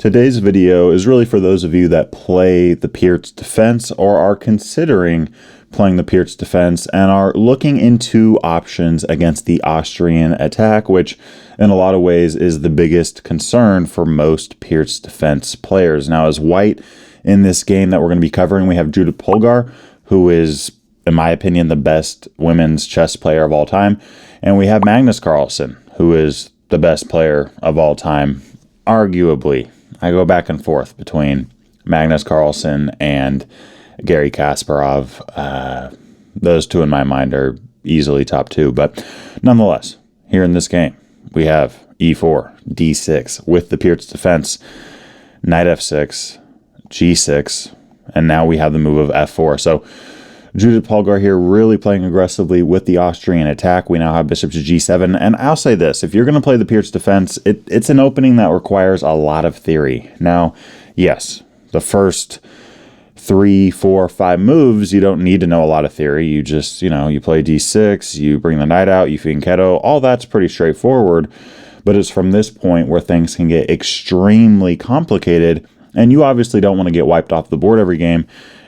Today's video is really for those of you that play the Pirc defense or are considering playing the Pirc defense and are looking into options against the Austrian attack, which in a lot of ways is the biggest concern for most Pirc defense players. Now, as white in this game that we're going to be covering, we have Judith Polgar, who is, in my opinion, the best women's chess player of all time. And we have Magnus Carlsen, who is the best player of all time, arguably. I go back and forth between Magnus Carlsen and Garry Kasparov. Those two in my mind are easily top two. But nonetheless, here in this game, we have e4, d6 with the Pirc defense, knight f6, g6, and now we have the move of f4. So Judith Polgar here really playing aggressively with the Austrian attack. We now have bishop to g7. And I'll say this, if you're going to play the Pirc defense, it's an opening that requires a lot of theory. Now, yes, the first 3, 4, 5 moves, you don't need to know a lot of theory. You just, you play d6, you bring the knight out, you fianchetto. All that's pretty straightforward. But it's from this point where things can get extremely complicated. And you obviously don't want to get wiped off the board every game.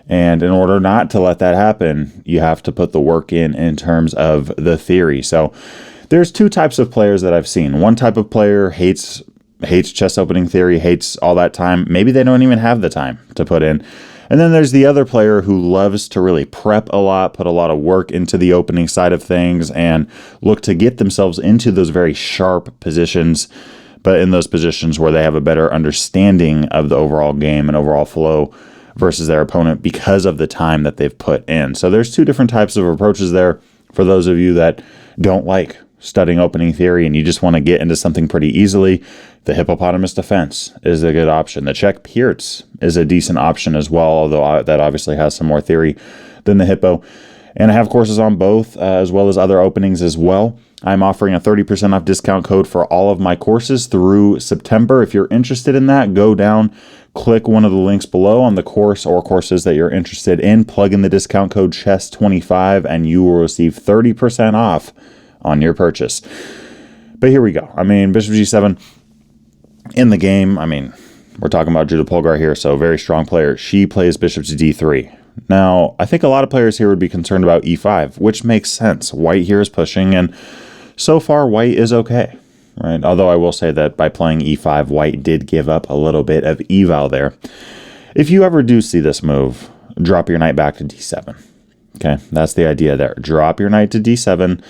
And in order not to let that happen, you have to put the work in terms of the theory. So there's two types of players that I've seen. One type of player hates chess opening theory, hates all that time. Maybe they don't even have the time to put in. And then there's the other player who loves to really prep a lot, put a lot of work into the opening side of things, and look to get themselves into those very sharp positions, but in those positions where they have a better understanding of the overall game and overall flow versus their opponent because of the time that they've put in. So there's two different types of approaches there for those of you that don't like studying opening theory and you just want to get into something pretty easily. The hippopotamus defense is a good option. The Czech Pirc is a decent option as well, although that obviously has some more theory than the hippo. And I have courses on both, as well as other openings as well. I'm offering a 30% off discount code for all of my courses through September. If you're interested in that, go down, click one of the links below on the course or courses that you're interested in, plug in the discount code CHESS25, and you will receive 30% off on your purchase. But here we go. Bishop g7 in the game. We're talking about Judith Polgar here, so very strong player. She plays bishop to d3. Now, I think a lot of players here would be concerned about e5, which makes sense. White here is pushing, and so far white is okay, right? Although I will say that by playing e5, white did give up a little bit of eval there. If you ever do see this move, drop your knight back to d7. Okay, that's the idea there. Drop your knight to d7,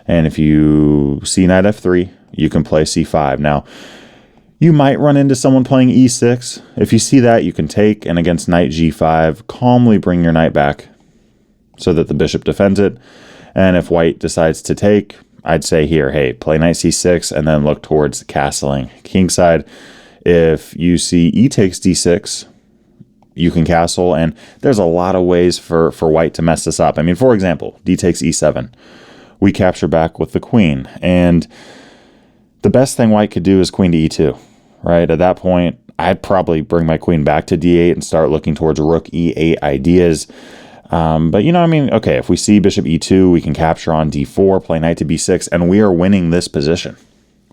and if you see knight f3, you can play c5. Now, you might run into someone playing e6. If you see that, you can take, and against knight g5, calmly bring your knight back so that the bishop defends it. And if white decides to take, I'd say here, hey, play knight c6 and then look towards castling kingside. If you see e takes d6, you can castle, and there's a lot of ways for white to mess this up. For example, d takes e7. We capture back with the queen, and the best thing white could do is queen to e2, right? At that point, I'd probably bring my queen back to d8 and start looking towards rook e8 ideas. But okay, if we see bishop e2, we can capture on d4, play knight to b6, and we are winning this position.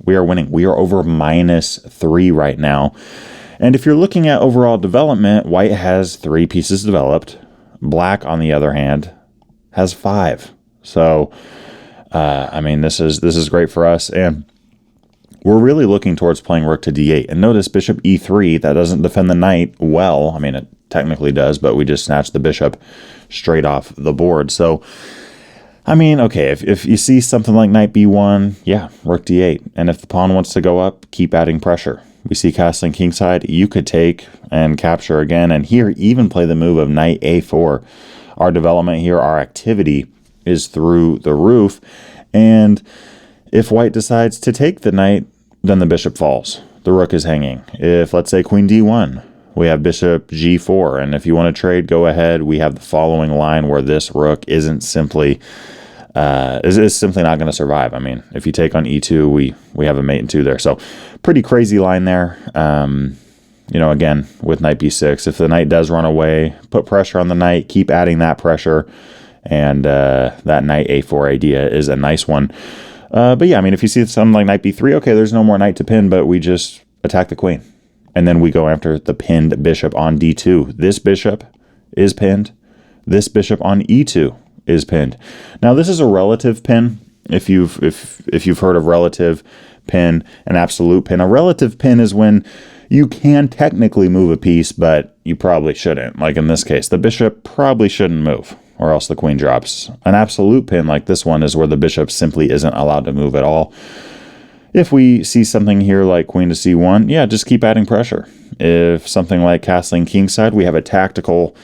We are winning. We are over -3 right now. And if you're looking at overall development, white has 3 pieces developed. Black, on the other hand, has 5. So, this is great for us. And we're really looking towards playing rook to d8. And notice bishop e3, that doesn't defend the knight well. It technically does, but we just snatched the bishop straight off the board. So, okay, if you see something like knight b1, yeah, rook d8. And if the pawn wants to go up, keep adding pressure. We see castling kingside. You could take and capture again. And here, even play the move of knight a4. Our development here, our activity is through the roof. And if white decides to take the knight, then the bishop falls. The rook is hanging. If, let's say, queen d1, we have bishop g4. And if you want to trade, go ahead. We have the following line where this rook isn't simply is simply not going to survive. If you take on e2, we have a mate in 2 there. So pretty crazy line there. Again, with knight b6, if the knight does run away, put pressure on the knight, keep adding that pressure. And that knight a4 idea is a nice one. But yeah, if you see something like knight b3, okay, there's no more knight to pin, but we just attack the queen. And then we go after the pinned bishop on d2. This bishop is pinned. This bishop on e2 is pinned. Now this is a relative pin. If you've heard of relative pin and absolute pin, a relative pin is when you can technically move a piece, but you probably shouldn't. Like in this case, the bishop probably shouldn't move, or else the queen drops. An absolute pin like this one is where the bishop simply isn't allowed to move at all. If we see something here like queen to c1, yeah, just keep adding pressure. If something like castling kingside, we have a tactical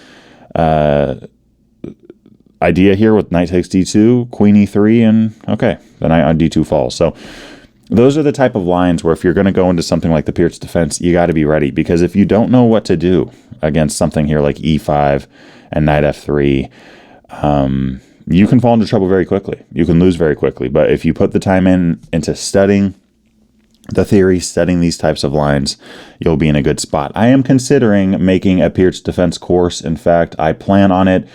idea here with knight takes d2, queen e3, and okay, the knight on d2 falls. So those are the type of lines where if you're going to go into something like the Pirc defense, you got to be ready, because if you don't know what to do against something here like e5 and knight f3, you can fall into trouble very quickly. You can lose very quickly. But if you put the time into studying the theory, studying these types of lines, you'll be in a good spot. I am considering making a Pirc defense course. In fact, I plan on it.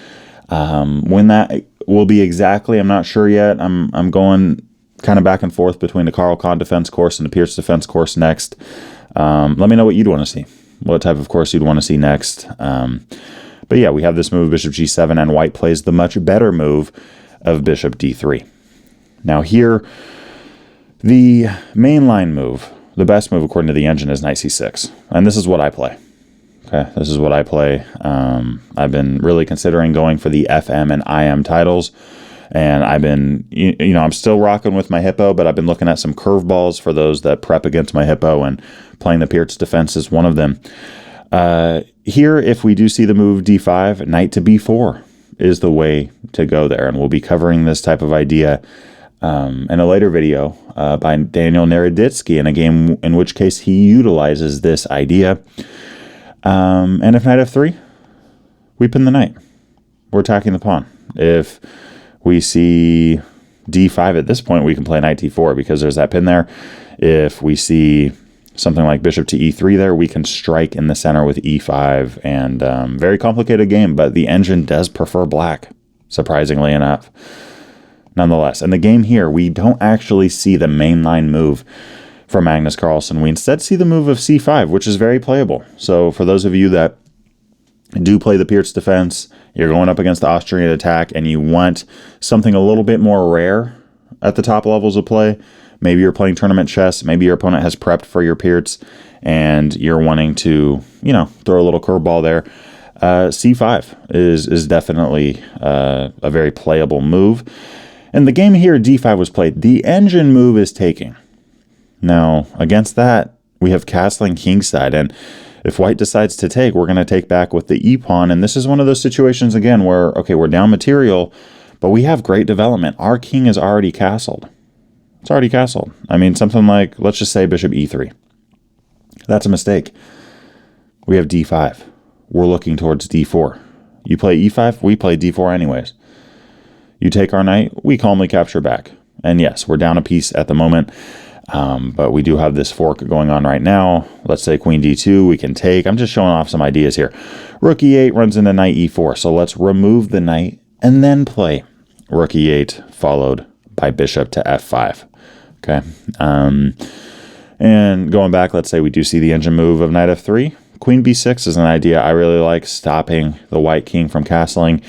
When that will be exactly, I'm not sure yet. I'm going kind of back and forth between the CARO-KANN defense course and the Pirc defense course next. Let me know what you'd want to see. What type of course you'd want to see next. But yeah, we have this move, bishop g7, and white plays the much better move of bishop d3. Now here, the mainline move, the best move according to the engine, is knight c6. And this is what I play. Okay, this is what I play. I've been really considering going for the FM and IM titles. And I've been, you know, I'm still rocking with my hippo, but I've been looking at some curveballs for those that prep against my hippo, and playing the Pirc defense is one of them. Here, if we do see the move d5, knight to b4 is the way to go there. And we'll be covering this type of idea in a later video by Daniel Naroditsky, in a game in which case he utilizes this idea. And if knight f3, we pin the knight. We're attacking the pawn. If we see d5 at this point, we can play knight d4 because there's that pin there. If we see something like bishop to e3 there, we can strike in the center with e5, and very complicated game, but the engine does prefer black, surprisingly enough, nonetheless. In the game here, we don't actually see the mainline move from Magnus Carlsen. We instead see the move of c5, which is very playable. So for those of you that do play the Pirc defense, you're going up against the Austrian attack, and you want something a little bit more rare at the top levels of play. Maybe you're playing tournament chess. Maybe your opponent has prepped for your Pirc, and you're wanting to, you know, throw a little curveball there. C5 is definitely a very playable move. And the game here, d5 was played. The engine move is taking. Now, against that, we have castling kingside, and if white decides to take, we're going to take back with the e-pawn, and this is one of those situations, again, where, okay, we're down material, but we have great development. Our king is already castled. It's already castled. I mean, something like, let's just say bishop e3. That's a mistake. We have d5. We're looking towards d4. You play e5, we play d4 anyways. You take our knight, we calmly capture back. And yes, we're down a piece at the moment, but we do have this fork going on right now. Let's say queen d2, we can take. I'm just showing off some ideas here. Rook e8 runs into knight e4, so let's remove the knight and then play rook e8 followed by bishop to f5. Okay, and going back, let's say we do see the engine move of knight f3. Queen b6 is an idea I really like, stopping the white king from castling.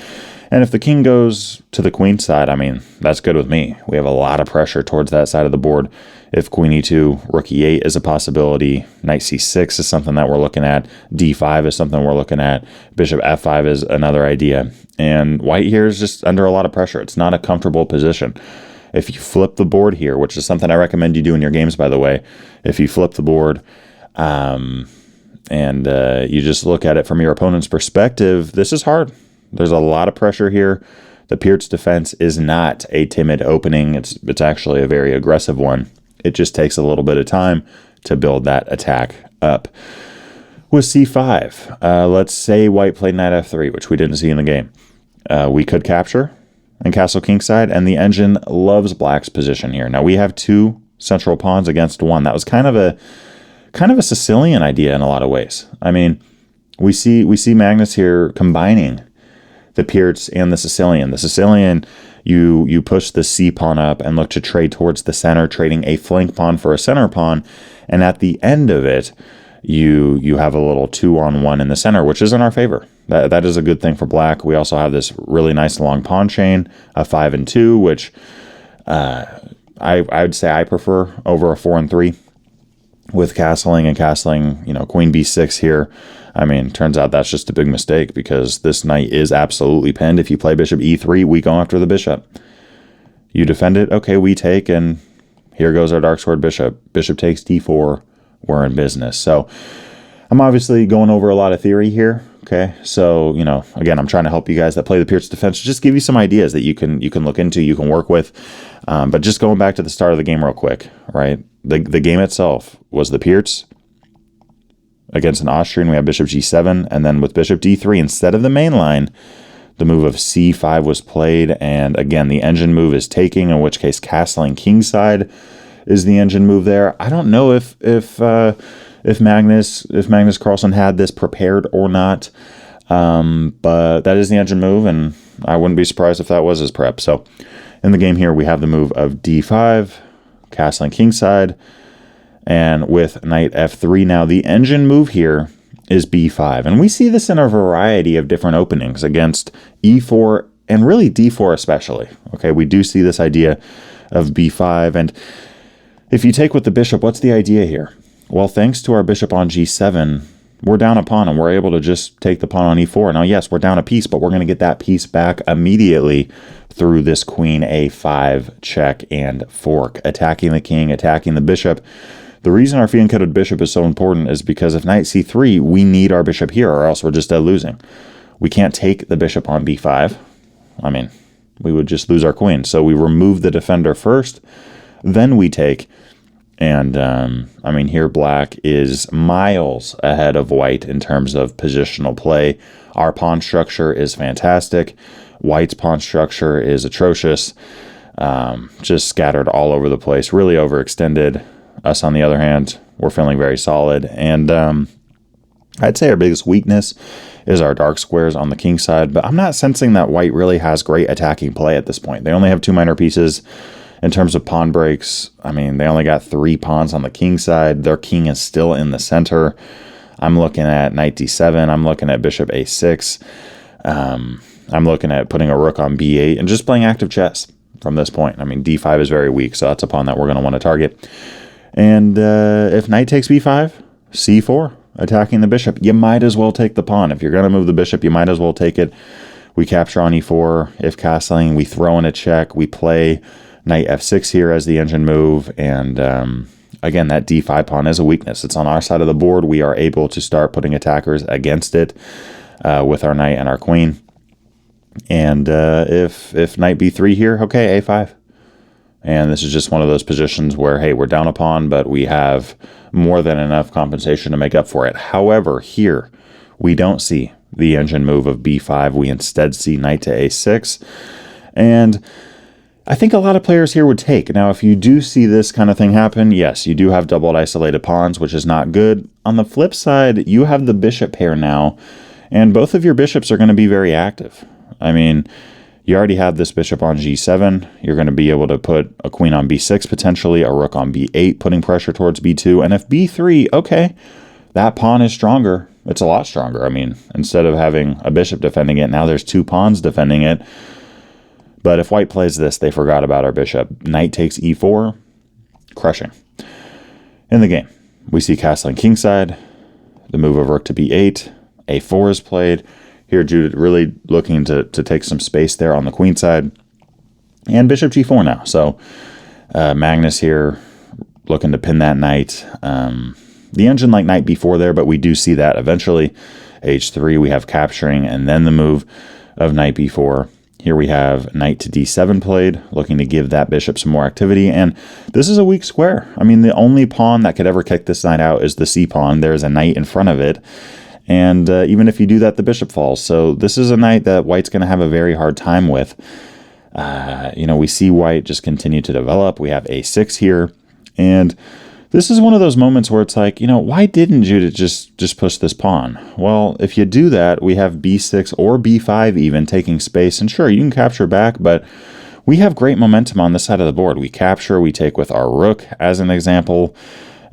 And if the king goes to the queen side, I mean, that's good with me. We have a lot of pressure towards that side of the board. If queen e2, rook e8 is a possibility, knight c6 is something that we're looking at, d5 is something we're looking at, bishop f5 is another idea. And white here is just under a lot of pressure. It's not a comfortable position. If you flip the board here, which is something I recommend you do in your games, by the way, if you flip the board and you just look at it from your opponent's perspective, this is hard. There's a lot of pressure here. The Pirc defense is not a timid opening. It's actually a very aggressive one. It just takes a little bit of time to build that attack up. With c5, let's say white played knight f3, which we didn't see in the game. We could capture and castle kingside, and the engine loves black's position here. Now we have two central pawns against one. That was kind of a Sicilian idea in a lot of ways. I mean, we see Magnus here combining the Pirc and the Sicilian. The Sicilian, you push the c pawn up and look to trade towards the center, trading a flank pawn for a center pawn, and at the end of it, you have a little 2-on-1 in the center, which is in our favor. That is a good thing for black. We also have this really nice long pawn chain, a 5 and 2, which I would say I prefer over a 4 and 3 with castling and castling, you know, queen b6 here. I mean, turns out that's just a big mistake because this knight is absolutely pinned. If you play bishop e3, we go after the bishop. You defend it, okay, we take, and here goes our dark squared bishop. Bishop takes d4, we're in business. So I'm obviously going over a lot of theory here, okay? So, you know, again, I'm trying to help you guys that play the Pirc defense, just give you some ideas that you can look into, you can work with. But just going back to the start of the game real quick, right? The game itself was the Pirc against an Austrian. We have bishop g7, and then with bishop d3, instead of the main line, the move of c5 was played, and again, the engine move is taking, in which case castling kingside is the engine move there. I don't know if Magnus Carlsen had this prepared or not, but that is the engine move, and I wouldn't be surprised if that was his prep. So in the game here, we have the move of d5, castling kingside, and with knight f3. Now, the engine move here is b5, and we see this in a variety of different openings against e4 and really d4 especially. Okay, we do see this idea of b5, and if you take with the bishop, what's the idea here? Well, thanks to our bishop on g7, we're down a pawn, and we're able to just take the pawn on e4. Now, yes, we're down a piece, but we're going to get that piece back immediately through this queen a5 check and fork, attacking the king, attacking the bishop. The reason our fianchettoed bishop is so important is because if knight c3, we need our bishop here, or else we're just dead losing. We can't take the bishop on b5. I mean, we would just lose our queen. So we remove the defender first, then we take. And, I mean, here black is miles ahead of white in terms of positional play. Our pawn structure is fantastic. White's pawn structure is atrocious. Just scattered all over the place, really overextended. Us, on the other hand, we're feeling very solid. And I'd say our biggest weakness is our dark squares on the king side, but I'm not sensing that white really has great attacking play at this point. They only have 2 minor pieces. In terms of pawn breaks, I mean, they only got 3 pawns on the king side. Their king is still in the center. I'm looking at knight d7. I'm looking at bishop a6. I'm looking at putting a rook on b8 and just playing active chess from this point. I mean, d5 is very weak, so that's a pawn that we're going to want to target. And if knight takes b5, c4, attacking the bishop, you might as well take the pawn. If you're going to move the bishop, you might as well take it. We capture on e4. If castling, we throw in a check. We play knight f6 here as the engine move. And again, that d5 pawn is a weakness. It's on our side of the board. We are able to start putting attackers against it with our knight and our queen. And if knight b3 here, okay, a5. And this is just one of those positions where, hey, we're down a pawn, but we have more than enough compensation to make up for it. However, here, we don't see the engine move of b5. We instead see knight to a6. And I think a lot of players here would take. Now, if you do see this kind of thing happen, yes, you do have doubled isolated pawns, which is not good. On the flip side, you have the bishop pair now, and both of your bishops are going to be very active. I mean, you already have this bishop on g7. You're going to be able to put a queen on b6 potentially, a rook on b8, putting pressure towards b2. And if b3, okay, that pawn is stronger. It's a lot stronger. I mean, instead of having a bishop defending it, now there's 2 pawns defending it. But if white plays this, they forgot about our bishop. Knight takes e4, crushing. In the game, we see castling kingside, the move of rook to b8, a4 is played. Here, Judith really looking to take some space there on the queen side. And bishop g4 now. So Magnus here looking to pin that knight. The engine like knight b4 there, but we do see that eventually. h3, we have capturing, and then the move of knight b4. Here we have knight to d7 played, looking to give that bishop some more activity. And this is a weak square. I mean, the only pawn that could ever kick this knight out is the c pawn. There's a knight in front of it. And even if you do that, the bishop falls. So this is a knight that white's going to have a very hard time with. You know, we see white just continue to develop. We have a6 here. And this is one of those moments where it's like, you know, why didn't Judith just push this pawn? Well, if you do that, we have b6 or b5 even taking space. And sure, you can capture back, but we have great momentum on this side of the board. We capture, we take with our rook as an example.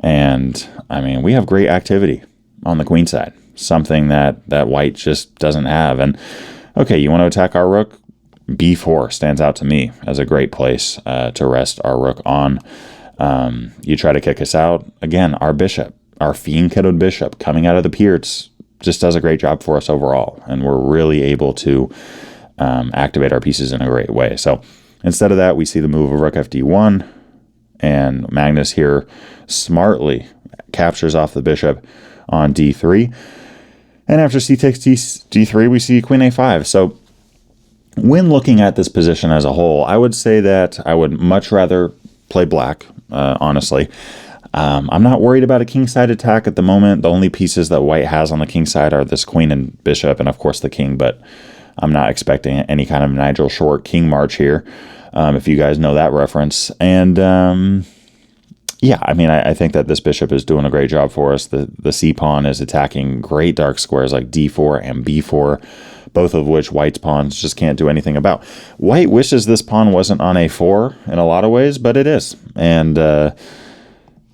And, I mean, we have great activity on the queen side, something that white just doesn't have. And, okay, you want to attack our rook? B4 stands out to me as a great place to rest our rook on. You try to kick us out. Again, our bishop, our fiend-kiddoed bishop coming out of the Pirc just does a great job for us overall. And we're really able to activate our pieces in a great way. So instead of that, we see the move of rook fd1. And Magnus here smartly captures off the bishop on d3. And after c takes d3, we see queen a5. So when looking at this position as a whole, I would say that I would much rather play black, honestly. I'm not worried about a kingside attack at the moment. The only pieces that white has on the king side are this queen and bishop, and of course the king, but I'm not expecting any kind of Nigel Short king march here, if you guys know that reference. And yeah, I mean, I think that this bishop is doing a great job for us. The c-pawn is attacking great dark squares like d4 and b4, both of which white's pawns just can't do anything about. White wishes this pawn wasn't on a4 in a lot of ways, but it is. And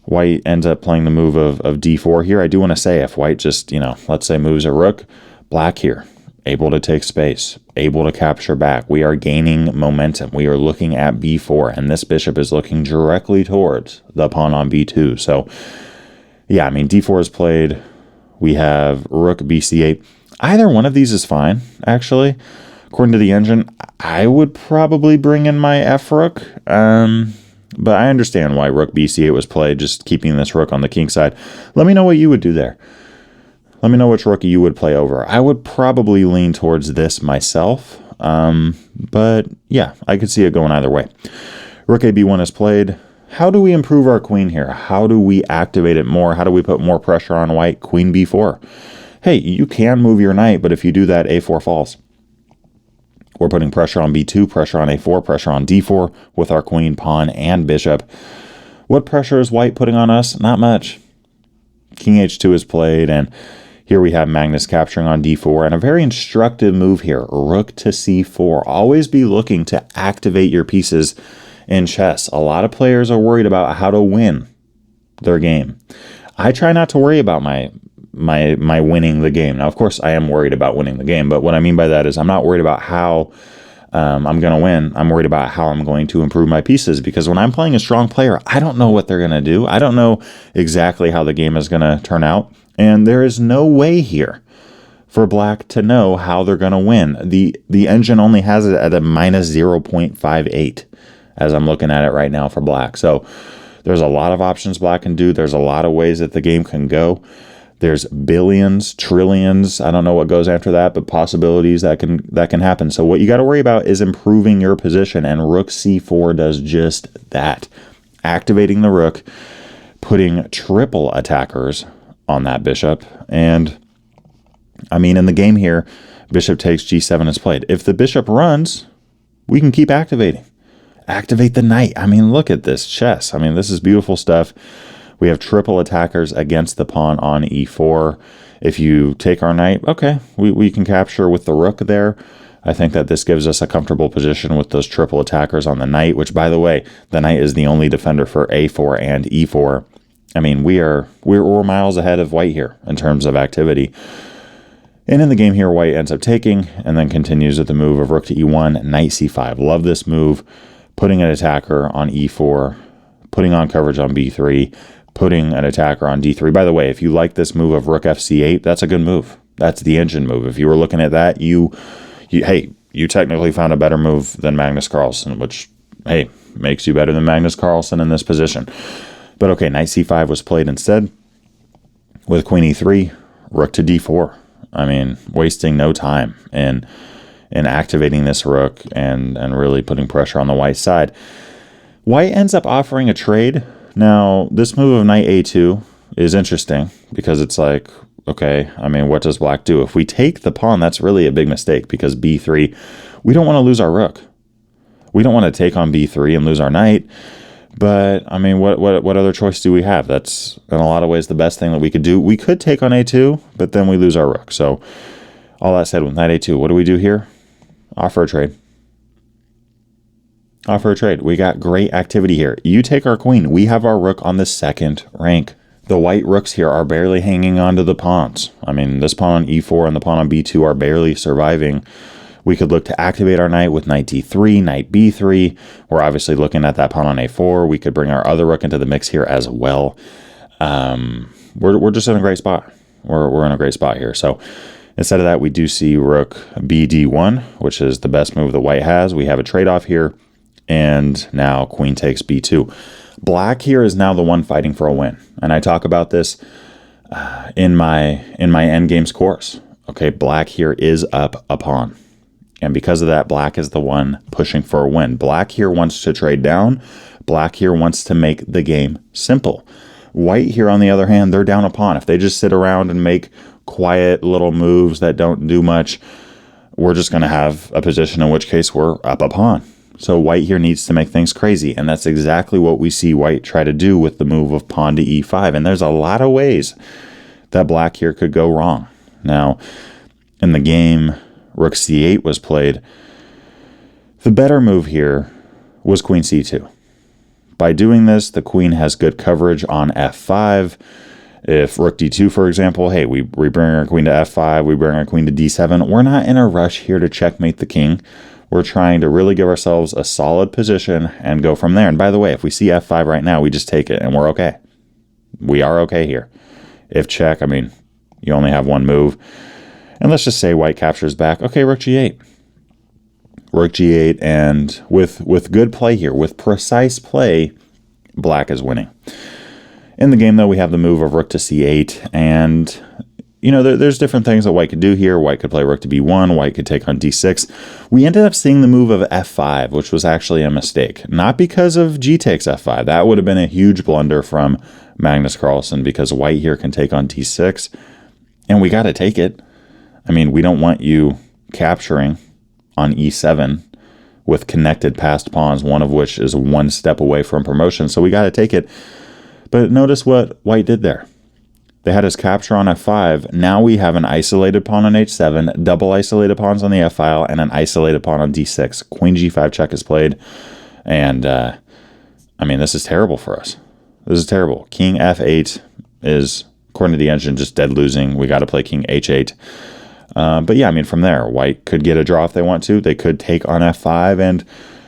white ends up playing the move of d4 here. I do want to say, if white just, let's say moves a rook, black here, able to take space, able to capture back. We are gaining momentum. We are looking at b4, and this bishop is looking directly towards the pawn on b2. So, yeah, I mean, d4 is played. We have rook bc8. Either one of these is fine, actually. According to the engine, I would probably bring in my f-rook, but I understand why rook bc8 was played, just keeping this rook on the king side. Let me know what you would do there. Let me know which rook you would play over. I would probably lean towards this myself, but yeah, I could see it going either way. Rook ab1 is played. How do we improve our queen here? How do we activate it more? How do we put more pressure on white? Queen b4. Hey, you can move your knight, but if you do that, a4 falls. We're putting pressure on b2, pressure on a4, pressure on d4 with our queen, pawn, and bishop. What pressure is white putting on us? Not much. King h2 is played, and here we have Magnus capturing on d4, and a very instructive move here, rook to c4. Always be looking to activate your pieces in chess. A lot of players are worried about how to win their game. I try not to worry about my winning the game. Now, of course, I am worried about winning the game, but what I mean by that is I'm not worried about how I'm going to win. I'm worried about how I'm going to improve my pieces, because when I'm playing a strong player, I don't know what they're going to do. I don't know exactly how the game is going to turn out, and there is no way here for black to know how they're going to win. The engine only has it at a minus 0.58 as I'm looking at it right now for black. So there's a lot of options black can do. There's a lot of ways that the game can go. There's billions, trillions, I don't know what goes after that, but possibilities that can happen. So what you got to worry about is improving your position, and rook c4 does just that. Activating the rook, putting triple attackers on that bishop, and I mean, in the game here, bishop takes g7 is played. If the bishop runs, we can keep activating. Activate the knight. I mean, look at this chess. I mean, this is beautiful stuff. We have triple attackers against the pawn on e4. If you take our knight, okay, we can capture with the rook there. I think that this gives us a comfortable position with those triple attackers on the knight, which, by the way, the knight is the only defender for a4 and e4. I mean, we're miles ahead of white here in terms of activity. And in the game here, white ends up taking and then continues with the move of rook to e1, knight c5. Love this move, putting an attacker on e4, putting on coverage on b3, putting an attacker on d3. By the way, if you like this move of rook fc8, that's a good move. That's the engine move. If you were looking at that, you technically found a better move than Magnus Carlsen, which, hey, makes you better than Magnus Carlsen in this position. But okay, knight c5 was played instead with queen e3, rook to d4. I mean, wasting no time in activating this rook and really putting pressure on the white side. White ends up offering a trade. Now, this move of knight a2 is interesting because it's like, okay, I mean, what does black do? If we take the pawn, that's really a big mistake, because b3, we don't want to lose our rook. We don't want to take on b3 and lose our knight. But, I mean, what other choice do we have? That's, in a lot of ways, the best thing that we could do. We could take on a2, but then we lose our rook. So, all that said, with knight a2, what do we do here? Offer a trade. Offer a trade. We got great activity here. You take our queen. We have our rook on the second rank. The white rooks here are barely hanging on to the pawns. I mean, this pawn on e4 and the pawn on b2 are barely surviving. We could look to activate our knight with knight d3, knight b3. We're obviously looking at that pawn on a4. We could bring our other rook into the mix here as well. We're just in a great spot. We're in a great spot here. So instead of that, we do see rook bd1, which is the best move that white has. We have a trade-off here, and now queen takes b2. Black here is now the one fighting for a win, and I talk about this in my endgames course. Okay, black here is up a pawn, and because of that, black is the one pushing for a win. Black here wants to trade down. Black here wants to make the game simple. White here, on the other hand, they're down a pawn. If they just sit around and make quiet little moves that don't do much, we're just going to have a position in which case we're up a pawn. So white here needs to make things crazy, and that's exactly what we see white try to do with the move of pawn to e5. And there's a lot of ways that black here could go wrong. Now, in the game, rook c8 was played. The better move here was queen c2. By doing this, the queen has good coverage on f5. If rook d2, for example, hey, we bring our queen to f5, we bring our queen to d7. We're not in a rush here to checkmate the king. We're trying to really give ourselves a solid position and go from there. And by the way, if we see f5 right now, we just take it and we're okay. We are okay here. If check, I mean, you only have one move. And let's just say white captures back. Okay, rook g8. Rook g8, and with good play here, with precise play, black is winning. In the game, though, we have the move of rook to c8, and you know, there's different things that white could do here. White could play rook to b1. White could take on d6. We ended up seeing the move of f5, which was actually a mistake. Not because of g takes f5. That would have been a huge blunder from Magnus Carlsen, because white here can take on d6, and we got to take it. I mean, we don't want you capturing on e7 with connected passed pawns, one of which is one step away from promotion, so we got to take it. But notice what white did there. They had his capture on f5. Now we have an isolated pawn on h7, double isolated pawns on the f file, and an isolated pawn on d6. Queen g5 check is played, and I mean, this is terrible for us. This is terrible. King f8 is, according to the engine, just dead losing. We got to play king h8. But yeah, I mean, from there, white could get a draw if they want to. They could take on f5, and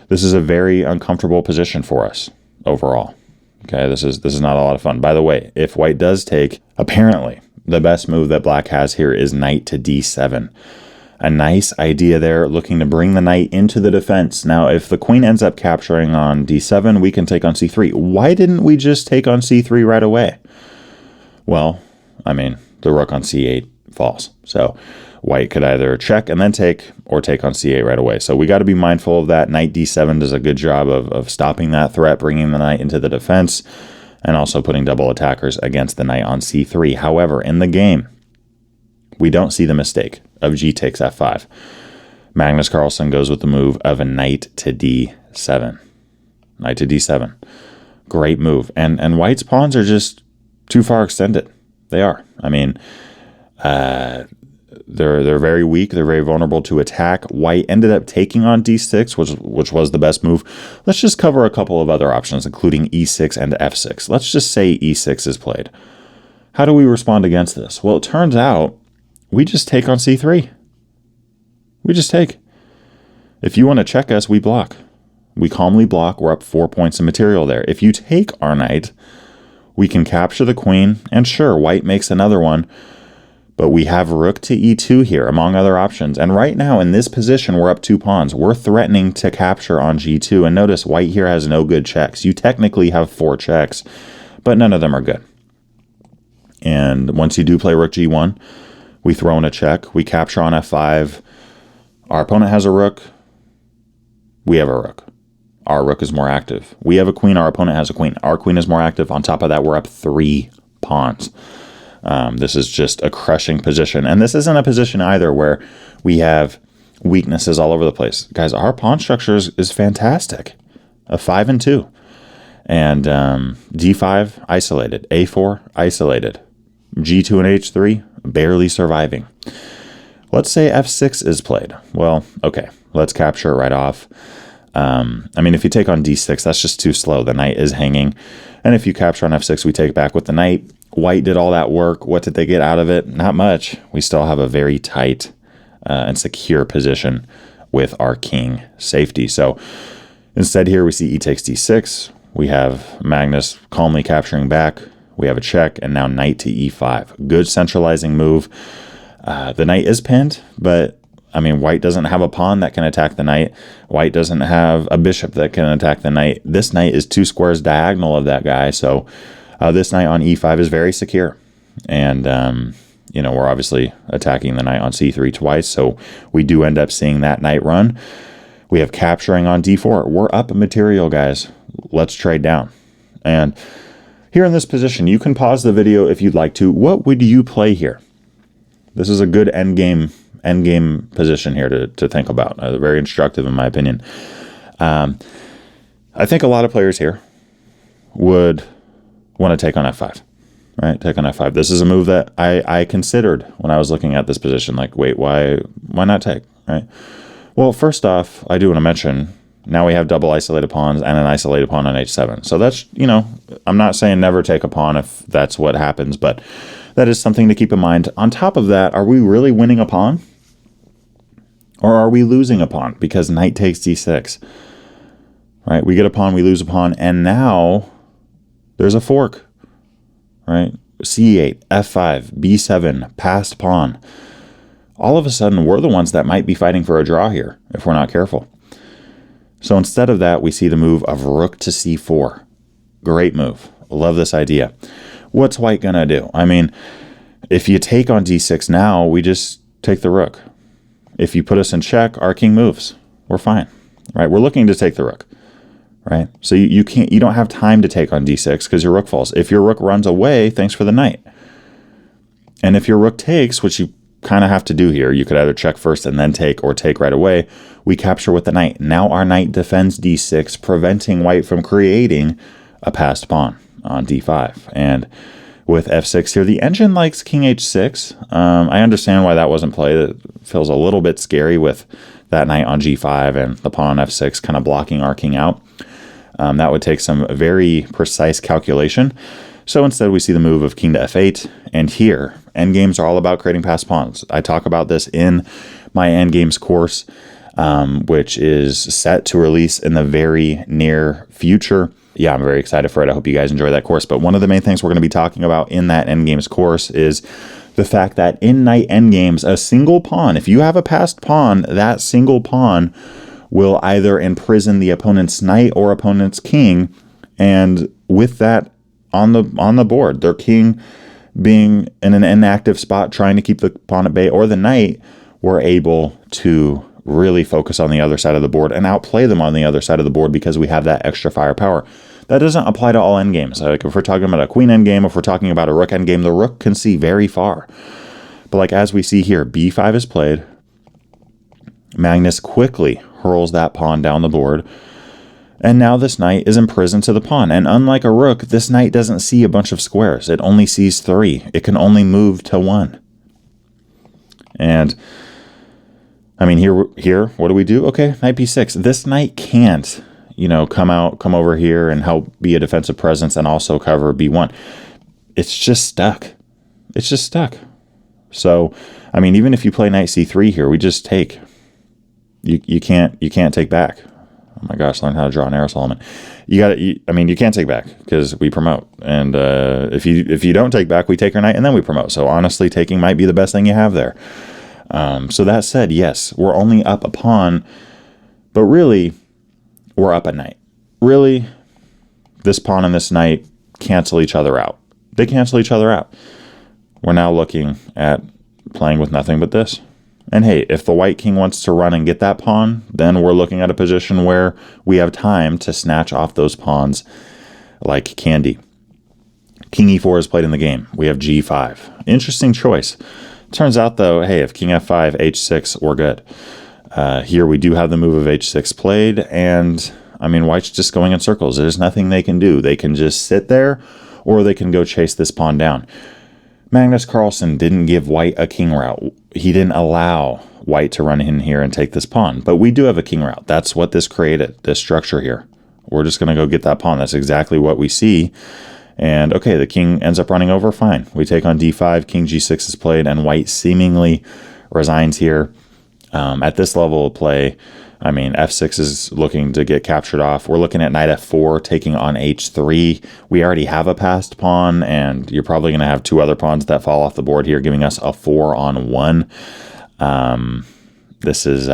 this is a very uncomfortable position for us overall. Okay, this is not a lot of fun. By the way, if white does take, apparently the best move that black has here is knight to d7. A nice idea there, looking to bring the knight into the defense. Now, if the queen ends up capturing on d7, we can take on c3. Why didn't we just take on c3 right away? Well, I mean, the rook on c8 falls. So white could either check and then take, or take on c8 right away. So we got to be mindful of that. Knight d7 does a good job of stopping that threat, bringing the knight into the defense, and also putting double attackers against the knight on c3. However, in the game, we don't see the mistake of g takes f5. Magnus Carlsen goes with the move of a knight to d7. Knight to d7. Great move. And white's pawns are just too far extended. They are. I mean, they're very weak. They're very vulnerable to attack. White ended up taking on d6, which was the best move. Let's just cover a couple of other options, including e6 and f6. Let's just say e6 is played. How do we respond against this? Well, it turns out we just take on c3. We just take. If you want to check us, we block. We calmly block. We're up 4 points of material there. If you take our knight, we can capture the queen, and sure, white makes another one. But we have rook to e2 here, among other options. And right now, in this position, we're up 2 pawns. We're threatening to capture on g2. And notice, white here has no good checks. You technically have 4 checks, but none of them are good. And once you do play rook g1, we throw in a check. We capture on f5. Our opponent has a rook. We have a rook. Our rook is more active. We have a queen. Our opponent has a queen. Our queen is more active. On top of that, we're up 3 pawns. This is just a crushing position. And this isn't a position either where we have weaknesses all over the place. Guys, our pawn structure is fantastic. A 5 and 2. And d5, isolated. a4, isolated. g2 and h3, barely surviving. Let's say f6 is played. Well, okay, let's capture it right off. I mean, if you take on d6, that's just too slow. The knight is hanging. And if you capture on f6, we take back with the knight. White did all that work. What did they get out of it? Not much. We still have a very tight and secure position with our king safety. So instead here we see e takes d6. We have Magnus calmly capturing back. We have a check, and now knight to e5. Good centralizing move. The knight is pinned, but I mean, white doesn't have a pawn that can attack the knight. White doesn't have a bishop that can attack the knight. This knight is 2 squares diagonal of that guy, so this knight on e5 is very secure. And, you know, we're obviously attacking the knight on c3 twice, so we do end up seeing that knight run. We have capturing on d4. We're up material, guys. Let's trade down. And here in this position, you can pause the video if you'd like to. What would you play here? This is a good endgame position here to think about. Very instructive in my opinion. I think a lot of players here would want to take on f5, right? Take on f5. This is a move that I considered when I was looking at this position. Like, wait, why not take, right? Well, first off, I do want to mention, now we have double isolated pawns and an isolated pawn on h7. So that's, you know, I'm not saying never take a pawn if that's what happens, but that is something to keep in mind. On top of that, are we really winning a pawn? Or are we losing a pawn? Because knight takes d6, right? We get a pawn, we lose a pawn, and now there's a fork, right? c8, f5, b7, passed pawn. All of a sudden, we're the ones that might be fighting for a draw here if we're not careful. So instead of that, we see the move of rook to c4. Great move. Love this idea. What's white gonna do? I mean, if you take on d6 now, we just take the rook. If you put us in check, our king moves. We're fine, right? We're looking to take the rook, right? So you don't have time to take on d6 because your rook falls. If your rook runs away, thanks for the knight. And if your rook takes, which you kind of have to do here, you could either check first and then take, or take right away. We capture with the knight. Now our knight defends d6, preventing white from creating a passed pawn on d5. And with f6 here, the engine likes king h6. I understand why that wasn't played. It feels a little bit scary with that knight on g5 and the pawn on f6 kind of blocking our king out. That would take some very precise calculation. So instead we see the move of king to f8, and here, endgames are all about creating passed pawns. I talk about this in my endgames course, which is set to release in the very near future. Yeah, I'm very excited for it. I hope you guys enjoy that course. But one of the main things we're going to be talking about in that endgames course is the fact that in knight endgames, a single pawn, if you have a passed pawn, that single pawn will either imprison the opponent's knight or opponent's king, and with that on the board, their king being in an inactive spot trying to keep the pawn at bay, or the knight, we're able to really focus on the other side of the board and outplay them on the other side of the board because we have that extra firepower. That doesn't apply to all endgames. Like if we're talking about a queen endgame, if we're talking about a rook endgame, the rook can see very far. But like as we see here, b5 is played. Magnus quickly hurls that pawn down the board. And now this knight is imprisoned to the pawn. And unlike a rook, this knight doesn't see a bunch of squares. It only sees 3. It can only move to 1. And I mean, here, what do we do? Okay, knight b6. This knight can't, you know, come over here and help be a defensive presence and also cover b1. It's just stuck. It's just stuck. So, I mean, even if you play knight c3 here, we just take. You can't take back. Oh my gosh, learn how to draw an arrow, Solomon. I mean, you can't take back because we promote. And if you don't take back, we take our knight and then we promote. So honestly, taking might be the best thing you have there. So that said, yes, we're only up a pawn, but really, we're up a knight. Really, this pawn and this knight cancel each other out. They cancel each other out. We're now looking at playing with nothing but this. And hey, if the white king wants to run and get that pawn, then we're looking at a position where we have time to snatch off those pawns like candy. King e4 is played in the game. We have g5. Interesting choice. Turns out, though, hey, if king f5, h6, we're good. Here we do have the move of h6 played, and, I mean, white's just going in circles. There's nothing they can do. They can just sit there, or they can go chase this pawn down. Magnus Carlsen didn't give white a king route. He didn't allow white to run in here and take this pawn. But we do have a king route. That's what this created, this structure here. We're just going to go get that pawn. That's exactly what we see. And okay, the king ends up running over, fine. We take on d5, king g6 is played, and white seemingly resigns here. At this level of play, I mean, f6 is looking to get captured off. We're looking at knight f4, taking on h3. We already have a passed pawn, and you're probably going to have 2 other pawns that fall off the board here, giving us a 4-on-1. This is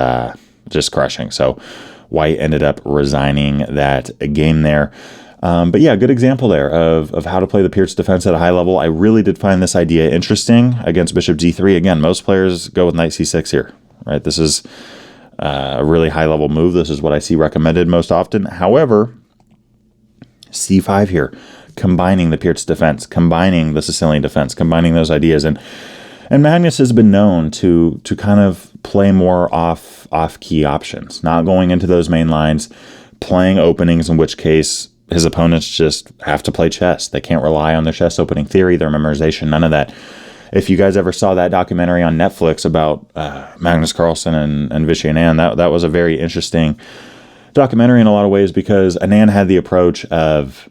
just crushing. So white ended up resigning that game there. But yeah, good example there of how to play the Pirc defense at a high level. I really did find this idea interesting against bishop d3. Again, most players go with knight c6 here, right? This is a really high level move. This is what I see recommended most often. However, c5 here, combining the Pirc defense, combining the Sicilian defense, combining those ideas. And Magnus has been known to kind of play more off-key options, not going into those main lines, playing openings, in which case his opponents just have to play chess. They can't rely on their chess opening theory, their memorization, none of that. If you guys ever saw that documentary on Netflix about Magnus Carlsen and Vishy Anand, that was a very interesting documentary in a lot of ways, because Anand had the approach of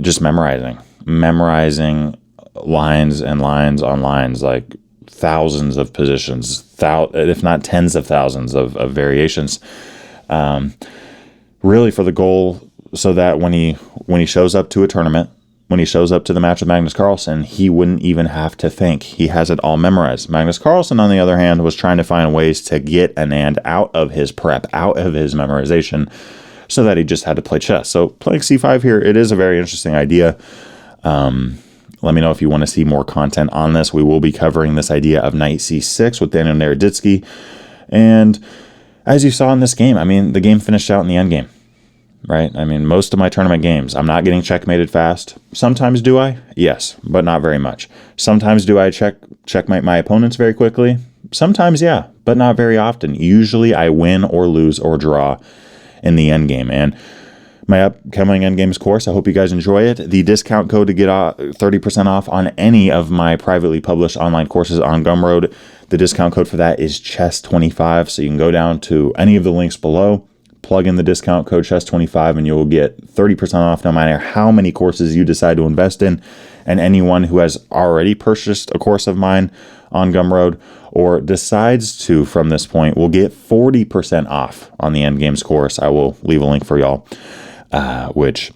just memorizing lines and lines on lines, like thousands of positions, if not tens of thousands of variations, really for the goal so that when he shows up to a tournament, when he shows up to the match with Magnus Carlsen, he wouldn't even have to think. He has it all memorized. Magnus Carlsen, on the other hand, was trying to find ways to get Anand out of his prep, out of his memorization, so that he just had to play chess. So playing c5 here, it is a very interesting idea. Let me know if you want to see more content on this. We will be covering this idea of knight c6 with Daniel Naroditsky. And as you saw in this game, I mean, the game finished out in the endgame, right? I mean, most of my tournament games, I'm not getting checkmated fast. Sometimes do I? Yes, but not very much. Sometimes do I checkmate my opponents very quickly? Sometimes, yeah, but not very often. Usually I win or lose or draw in the endgame. And my upcoming Endgames course, I hope you guys enjoy it. The discount code to get 30% off on any of my privately published online courses on Gumroad, the discount code for that is CHESS25. So you can go down to any of the links below, plug in the discount code CHESS25, and you'll get 30% off no matter how many courses you decide to invest in. And anyone who has already purchased a course of mine on Gumroad or decides to from this point will get 40% off on the Endgames course. I will leave a link for y'all. Which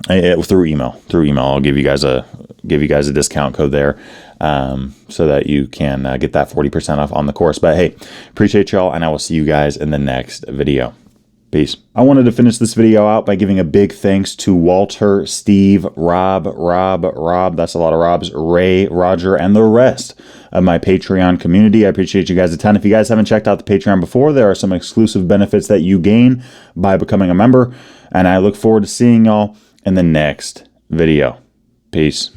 through email, I'll give you guys a discount code there, so that you can get that 40% off on the course. But hey, appreciate y'all, and I will see you guys in the next video. Peace. I wanted to finish this video out by giving a big thanks to Walter, Steve, Rob, that's a lot of Robs, Ray, Roger, and the rest of my Patreon community. I appreciate you guys a ton. If you guys haven't checked out the Patreon before, there are some exclusive benefits that you gain by becoming a member, and I look forward to seeing y'all in the next video. Peace.